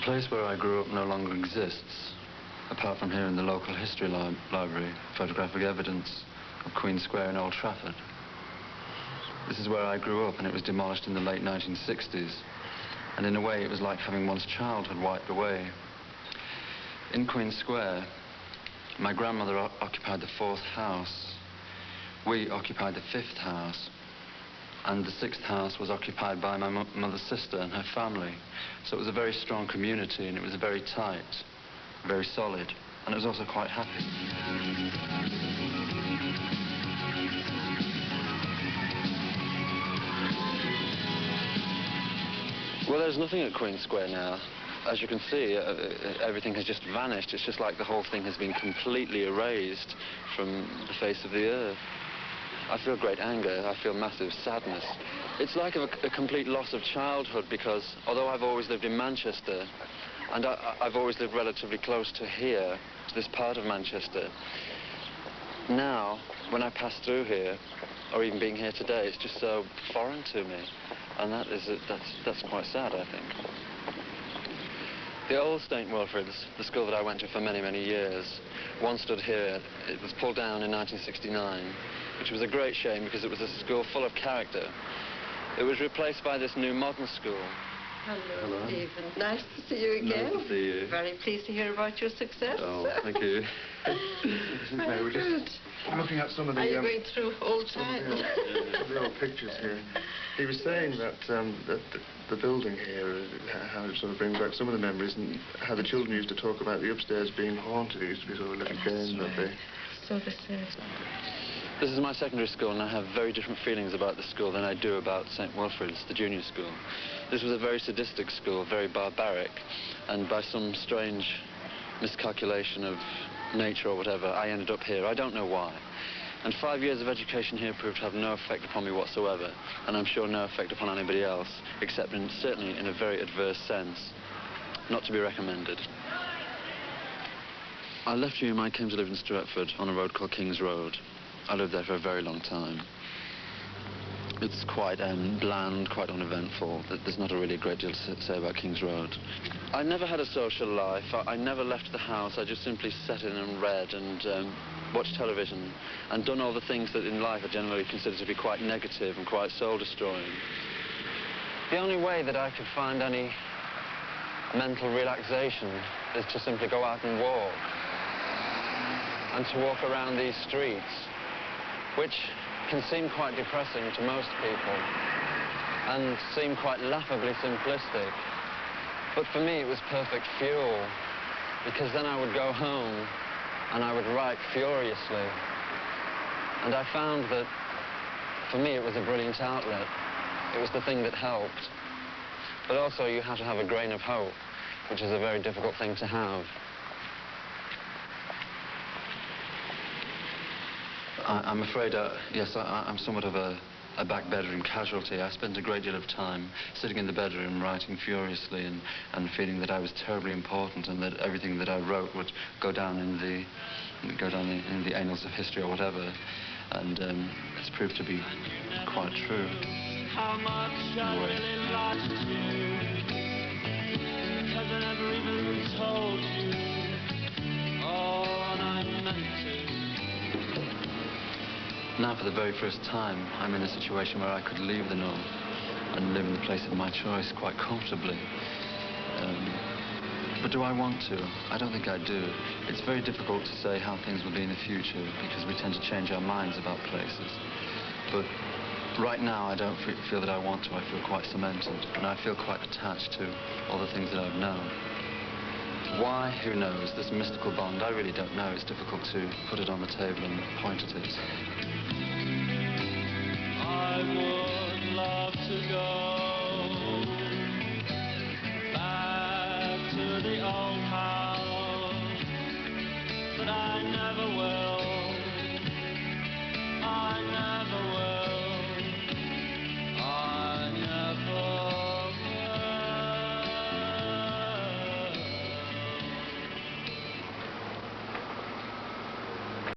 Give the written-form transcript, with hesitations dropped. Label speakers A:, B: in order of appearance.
A: place where I grew up no longer exists, apart from here in the local history library, photographic evidence of Queen Square in Old Trafford. This is where I grew up, and it was demolished in the late 1960s. And in a way, it was like having one's childhood wiped away. In Queen Square, my grandmother occupied the 4th house. We occupied the 5th house. And the 6th house was occupied by my mother's sister and her family. So it was a very strong community, and it was very tight, very solid, and it was also quite happy. Well, there's nothing at Queen Square now. As you can see, everything has just vanished. It's just like the whole thing has been completely erased from the face of the earth. I feel great anger. I feel massive sadness. It's like a complete loss of childhood, because although I've always lived in Manchester, and I've always lived relatively close to here, to this part of Manchester, now, when I pass through here, or even being here today, it's just so foreign to me. And that's quite sad, I think. The old St. Wilfrid's, the school that I went to for many, many years, once stood here. It was pulled down in 1969, which was a great shame because it was a school full of character. It was replaced by this new modern school.
B: Hello, Stephen. Nice to see you again.
A: Nice to see you.
B: Very pleased to hear about your success.
A: Oh, thank you.
C: We're just looking at some of the...
B: Are you going through old times?
C: The old pictures here. He was saying that, the building here, how it sort of brings back some of the memories, and how the children used to talk about the upstairs being haunted. It used to be sort of a little game that they...
B: So this is...
A: This is my secondary school, and I have very different feelings about the school than I do about St. Wilfrid's, the junior school. This was a very sadistic school, very barbaric, and by some strange miscalculation of nature or whatever, I ended up here. I don't know why. And 5 years of education here proved to have no effect upon me whatsoever, and I'm sure no effect upon anybody else, except certainly in a very adverse sense. Not to be recommended. I left Hume. I came to live in Stratford on a road called King's Road. I lived there for a very long time. It's quite bland, quite uneventful. There's not really a great deal to say about King's Road. I never had a social life. I never left the house. I just simply sat in and read and watched television and done all the things that in life are generally considered to be quite negative and quite soul-destroying. The only way that I could find any mental relaxation is to simply go out and walk, and to walk around these streets, which can seem quite depressing to most people and seem quite laughably simplistic. But for me, it was perfect fuel, because then I would go home and I would write furiously. And I found that, for me, it was a brilliant outlet. It was the thing that helped. But also, you have to have a grain of hope, which is a very difficult thing to have. I'm afraid, yes, I'm somewhat of a back bedroom casualty. I spent a great deal of time sitting in the bedroom writing furiously and feeling that I was terribly important, and that everything that I wrote would go down in the annals of history or whatever. And it's proved to be quite true.
D: How much I really lost you, because I never even told you all I meant to.
A: Now, for the very first time, I'm in a situation where I could leave the North and live in the place of my choice quite comfortably. But do I want to? I don't think I do. It's very difficult to say how things will be in the future, because we tend to change our minds about places. But right now, I don't feel that I want to. I feel quite cemented, and I feel quite attached to all the things that I've known. Why? Who knows? This mystical bond, I really don't know. It's difficult to put it on the table and point at it.
D: I would love to go back to the old house, but I never will.